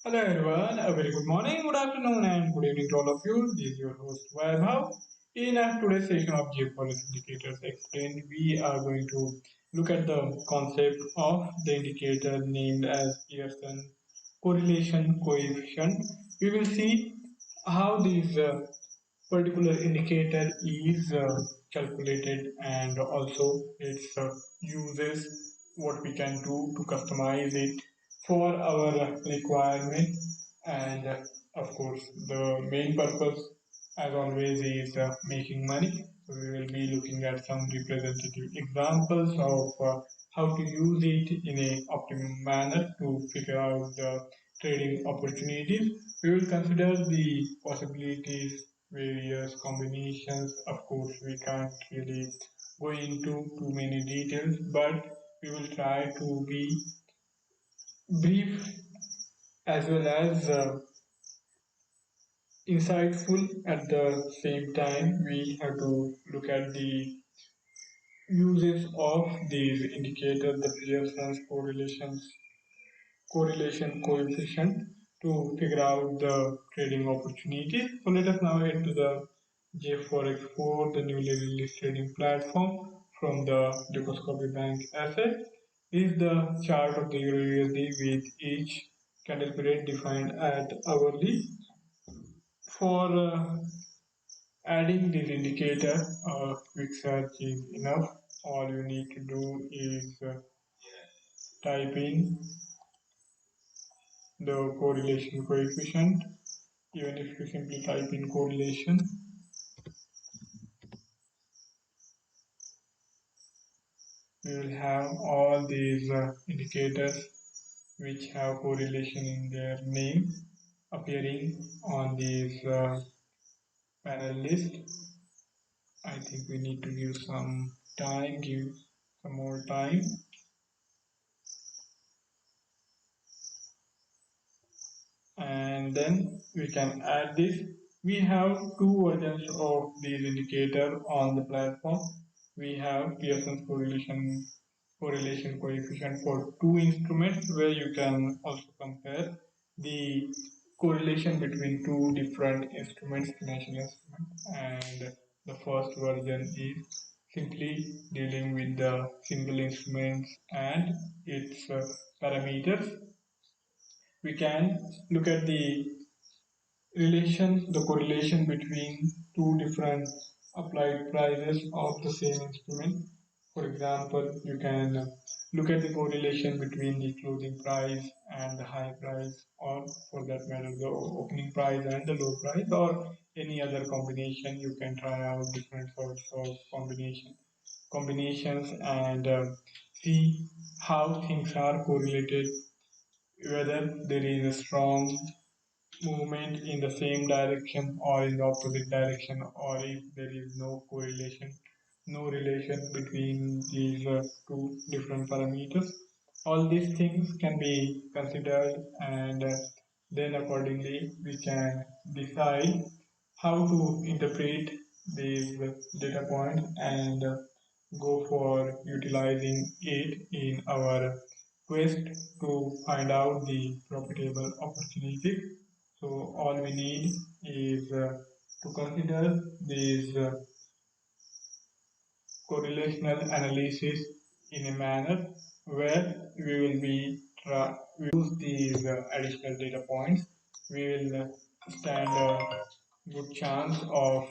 Hello everyone, a very good morning, good afternoon and good evening to all of you. This is your host Vaibhav. In today's session of JForex Indicators Explained, we are going to look at the concept of the indicator named as Pearson correlation coefficient. We will see how this particular indicator is calculated and also its uses, what we can do to customize it for our requirement, and of course the main purpose as always is making money. So we will be looking at some representative examples of how to use it in a optimum manner to figure out the trading opportunities. We will consider the possibilities, various combinations. Of course, we can't really go into too many details, but we will try to be brief as well as insightful at the same time. We have to look at the uses of these indicators, the Pearson's correlation coefficient to figure out the trading opportunities. So let us now head to the JForex 4, the newly released trading platform from the Dukascopy Bank SA. This is the chart of the Euro USD with each candle period defined at hourly. For adding this indicator, quick search is enough. All you need to do is type in the correlation coefficient. Even if you simply type in correlation, we will have all these indicators which have correlation in their name appearing on this panel list. I think we need to give some more time, and then we can add this. We have two versions of these indicator on the platform. We have Pearson's correlation coefficient for two instruments, where you can also compare the correlation between two different instruments, financial instruments. And the first version is simply dealing with the single instruments and its parameters. We can look at the correlation between two different applied prices of the same instrument. For example, you can look at the correlation between the closing price and the high price, or for that matter, the opening price and the low price, or any other combination. You can try out different sorts of combinations and see how things are correlated, whether there is a strong movement in the same direction or in the opposite direction, or if there is no correlation, no relation between these two different parameters. All these things can be considered, and then accordingly we can decide how to interpret these data points and go for utilizing it in our quest to find out the profitable opportunity. So all we need is to consider this correlational analysis in a manner where we will use these additional data points. We will stand a good chance of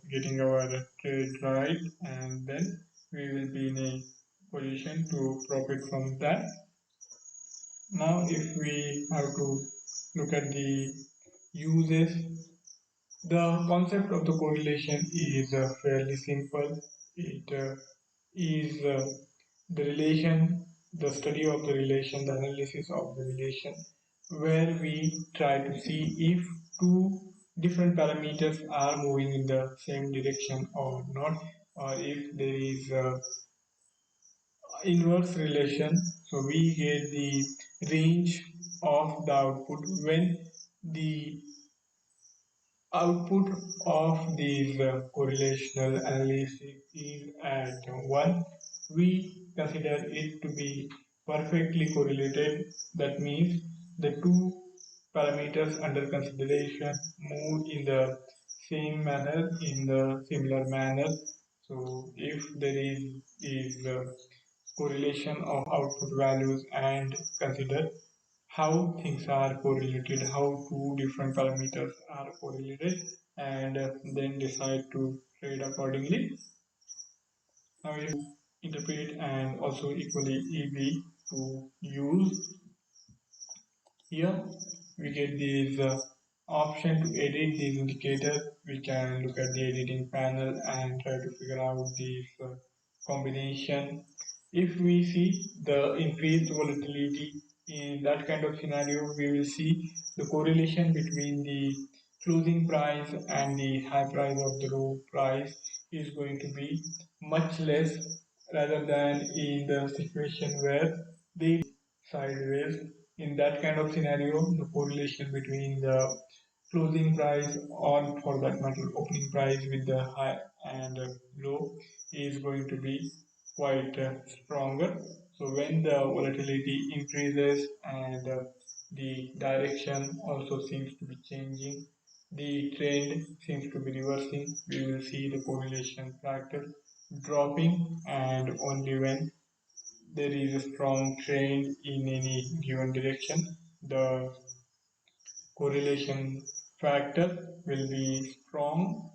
getting our trade right, and then we will be in a position to profit from that. Now, if we have to look at the uses, the concept of the correlation is fairly simple. It is the relation, the study of the relation, the analysis of the relation, where we try to see if two different parameters are moving in the same direction or not, or if there is inverse relation. So we get the range of the output when the output of these correlational analysis is at 1. We consider it to be perfectly correlated. That means the two parameters under consideration move in the same manner, in the similar manner. So if there is correlation of output values and consider how things are correlated, how two different parameters are correlated, and then decide to trade accordingly. Now if interpret and also equally easy to use, here we get this option to edit this indicator. We can look at the editing panel and try to figure out this combination. If we see the increased volatility in that kind of scenario, we will see the correlation between the closing price and the high price of the low price is going to be much less, rather than in the situation where they sideways. In that kind of scenario, the correlation between the closing price or for that matter opening price with the high and low is going to be quite stronger. So when the volatility increases and the direction also seems to be changing, the trend seems to be reversing, we will see the correlation factor dropping, and only when there is a strong trend in any given direction, the correlation factor will be strong.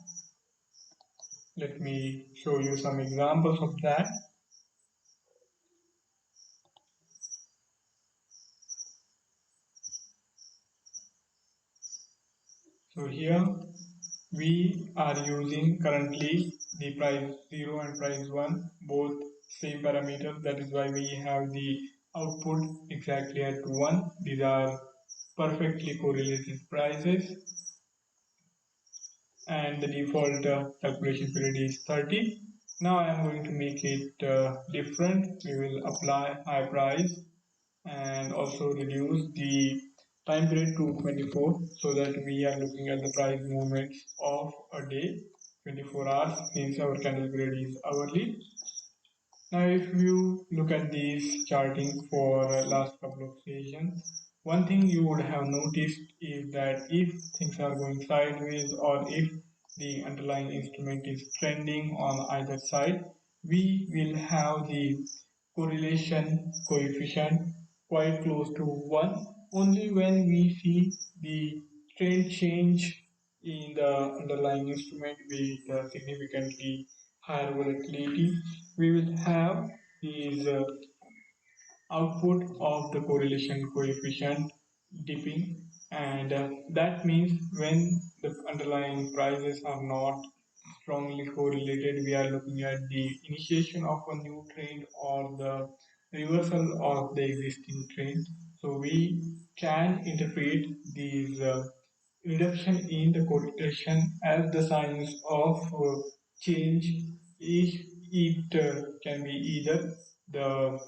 Let me show you some examples of that. So here we are using currently the price 0 and price 1, both same parameters. That is why we have the output exactly at 1. These are perfectly correlated prices, and the default calculation period is 30. Now I am going to make it different. We will apply high price and also reduce the time period to 24, so that we are looking at the price movements of a day, 24 hours, since our candle period is hourly. Now, if you look at this charting for last couple of sessions, one thing you would have noticed is that if things are going sideways or if the underlying instrument is trending on either side, we will have the correlation coefficient quite close to 1. Only when we see the trend change in the underlying instrument with significantly higher volatility, we will have is output of the correlation coefficient dipping, and that means when the underlying prices are not strongly correlated, we are looking at the initiation of a new trend or the reversal of the existing trend. So we can interpret these reduction in the correlation as the signs of change. If it can be either the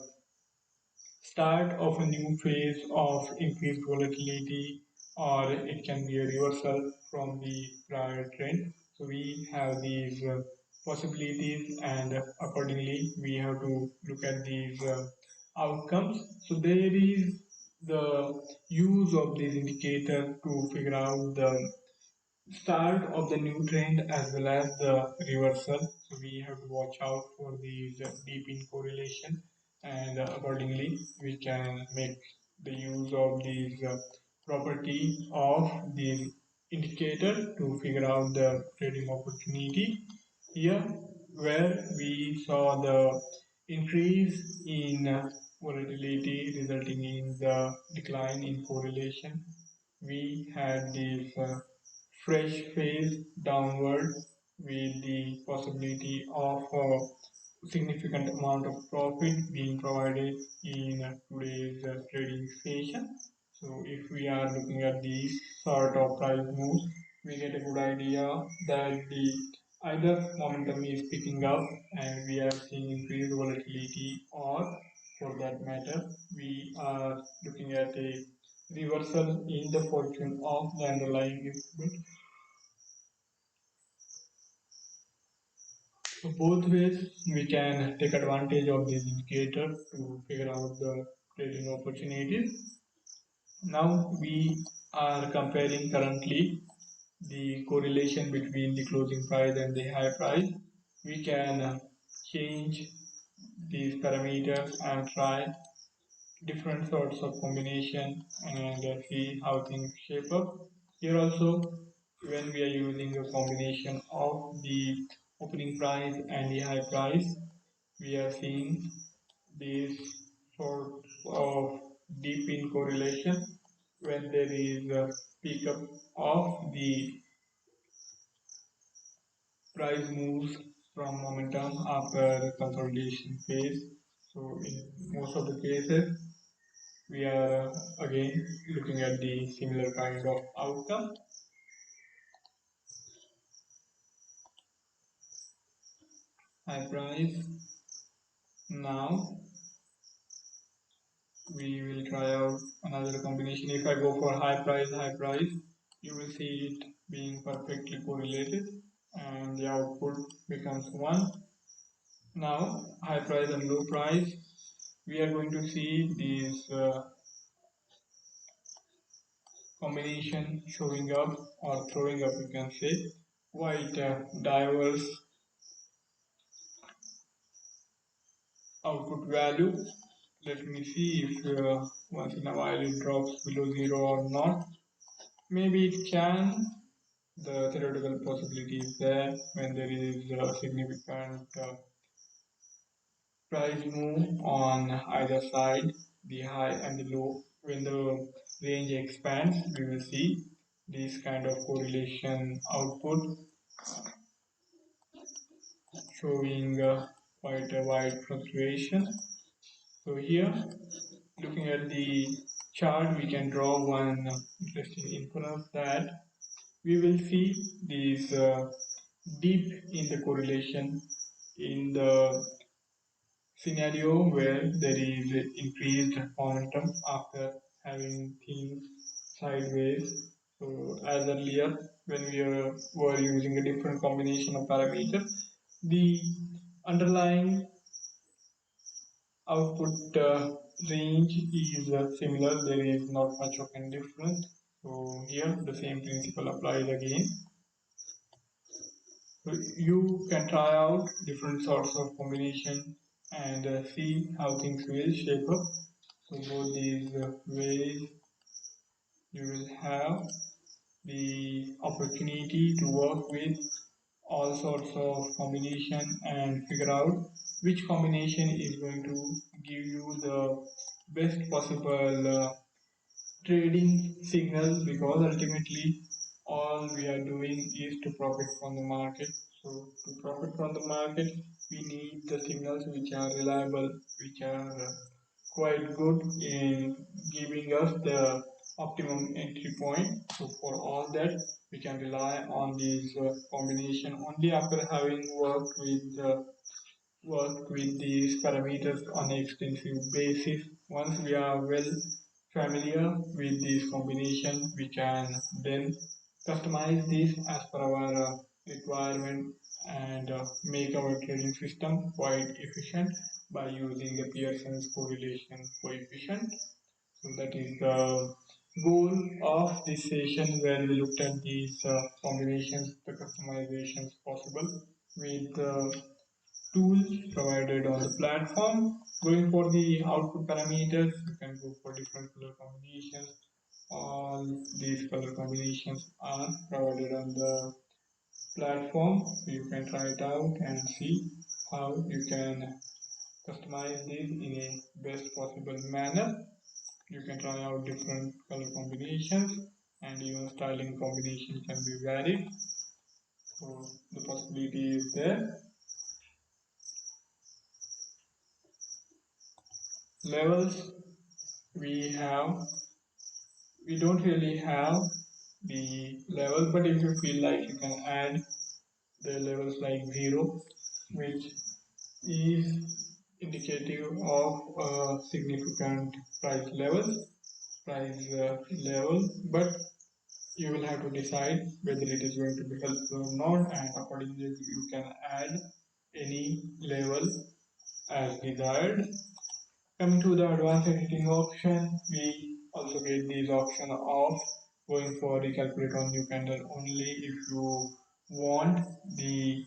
start of a new phase of increased volatility, or it can be a reversal from the prior trend. So we have these possibilities, and accordingly we have to look at these outcomes. So there is the use of this indicator to figure out the start of the new trend as well as the reversal. So we have to watch out for these deep in correlation, and accordingly we can make the use of these property of the indicator to figure out the trading opportunity. Here where we saw the increase in volatility resulting in the decline in correlation, we had this fresh phase downward with the possibility of a significant amount of profit being provided in today's trading session. So if we are looking at these sort of price moves, we get a good idea that the either momentum is picking up and we are seeing increased volatility, or for that matter we are looking at a reversal in the fortune of the underlying instrument. So both ways we can take advantage of this indicator to figure out the trading opportunities. Now we are comparing currently the correlation between the closing price and the high price, we can change these parameters and try different sorts of combination and see how things shape up. Here also, when we are using a combination of the opening price and the high price, we are seeing this sort of deep in correlation when there is a peak up of the price moves from momentum after consolidation phase. So in most of the cases, we are again looking at the similar kind of outcome. High price. Now we will try out another combination. If I go for high price, you will see it being perfectly correlated and the output becomes 1. Now high price and low price, we are going to see these combination showing up or throwing up, you can say, quite diverse output value. Let me see if once in a while it drops below 0 or not. Maybe it can. The theoretical possibility is there when there is a significant price move on either side, the high and the low. When the range expands, we will see this kind of correlation output showing quite a wide fluctuation. So here, looking at the chart, we can draw one interesting inference that we will see this deep in the correlation in the scenario where there is increased momentum after having things sideways. So as earlier, when we were using a different combination of parameters, the underlying output range is similar. There is not much of a difference. So here the same principle applies again. So you can try out different sorts of combination and see how things will shape up. So both these ways you will have the opportunity to work with all sorts of combination and figure out which combination is going to give you the best possible trading signal, because ultimately all we are doing is to profit from the market. So to profit from the market, we need the signals which are reliable, which are quite good in giving us the optimum entry point. So for all that, we can rely on these combination only after having work with these parameters on an extensive basis. Once we are well familiar with this combination, we can then customize this as per our requirement and make our trading system quite efficient by using the Pearson's correlation coefficient. So that is the goal of this session, where we looked at these combinations, the customizations possible with tools provided on the platform. Going for the output parameters, you can go for different color combinations. All these color combinations are provided on the platform. You can try it out and see how you can customize this in a best possible manner. You can try out different color combinations and even styling combination can be varied. So the possibility is there. Levels, we have we don't really have the level, but if you feel like, you can add the levels like 0, which is indicative of a significant price level, but you will have to decide whether it is going to be helpful or not, and accordingly you can add any level as desired. Coming to the advanced editing option, we also get this option of going for recalculate on new candle only. If you want the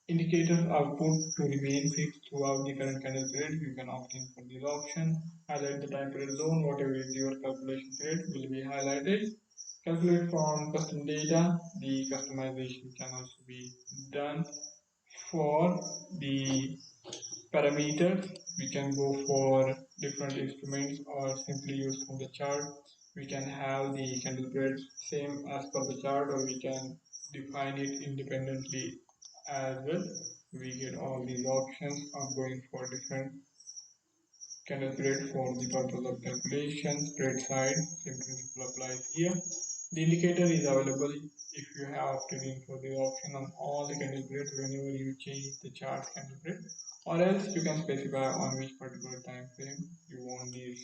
indicator output to remain fixed throughout the current candle period, you can opt in for this option. Highlight the time period zone, whatever is your calculation period will be highlighted. Calculate from custom data, the customization can also be done. For the parameters, we can go for different instruments or simply use from the chart. We can have the candle period same as per the chart, or we can define it independently as well. We get all these options of going for different candle period for the purpose of calculation. Spread side, same principle applies here. The indicator is available if you have opted in for the option on all the candle periods whenever you change the chart candle period, or else you can specify on which particular time frame you want this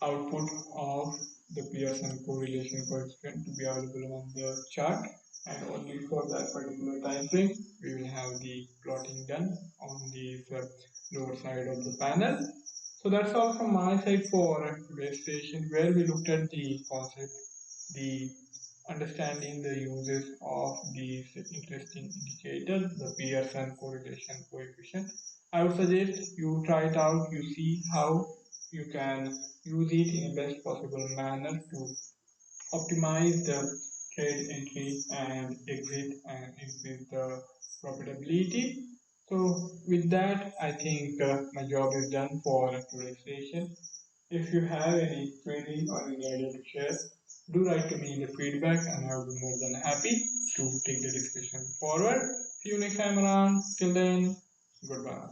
output of the Pearson correlation coefficient to be available on the chart, and only for that particular time frame we will have the plotting done on the lower side of the panel. So that's all from my side for today's session, where we looked at the concept, the understanding the uses of these interesting indicators, the Pearson correlation coefficient. I would suggest you try it out, you see how you can use it in the best possible manner to optimize the trade entry and exit and increase the profitability. So with that, I think my job is done for today's session. If you have any query or any idea to share, do write to me in the feedback and I will be more than happy to take the discussion forward. See you next time around. Till then, goodbye.